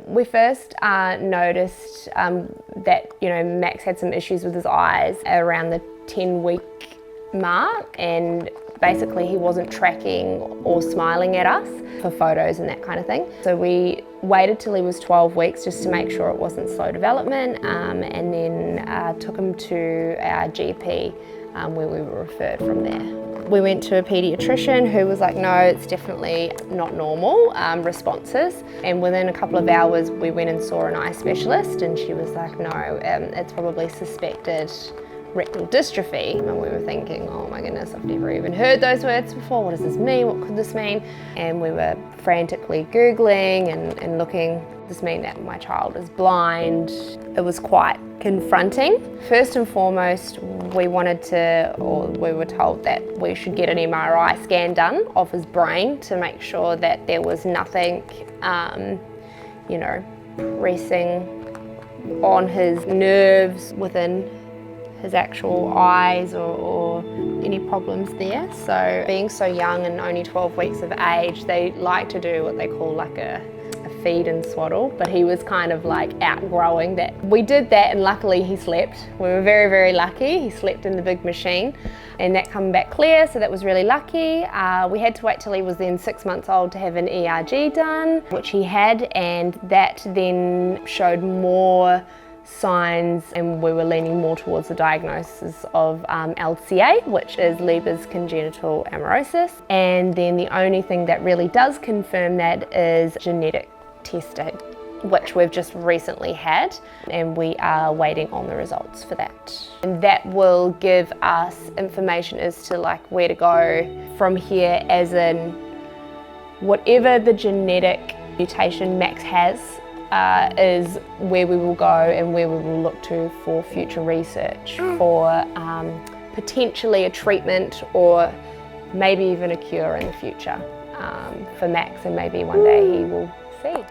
We first noticed that, Max had some issues with his eyes around the 10-week mark, and basically he wasn't tracking or smiling at us for photos and that kind of thing. So we waited till he was 12 weeks just to make sure it wasn't slow development, and then took him to our GP where we were referred from there. We went to a paediatrician who was like, no, it's definitely not normal responses. And within a couple of hours, we went and saw an eye specialist, and she was like, no, it's probably suspected retinal dystrophy. And we were thinking, oh my goodness, I've never even heard those words before. What does this mean? What could this mean? And we were frantically Googling and looking. Does this mean that my child is blind? It was quite confronting. First and foremost, we were told that we should get an MRI scan done of his brain to make sure that there was nothing, pressing on his nerves within his actual eyes or any problems there. So being so young and only 12 weeks of age, they like to do what they call like a feed and swaddle, but he was kind of like outgrowing that. We did that, and luckily he slept. We were very, very lucky. He slept in the big machine and that came back clear, so that was really lucky. We had to wait till he was then 6 months old to have an ERG done, which he had, and that then showed more signs, and we were leaning more towards the diagnosis of LCA, which is Leber's Congenital Amaurosis. And then the only thing that really does confirm that is genetic testing, which we've just recently had, and we are waiting on the results for that. And that will give us information as to like where to go from here, as in whatever the genetic mutation Max has is where we will go and where we will look to for future research for potentially a treatment or maybe even a cure in the future for Max, and maybe one day he will see.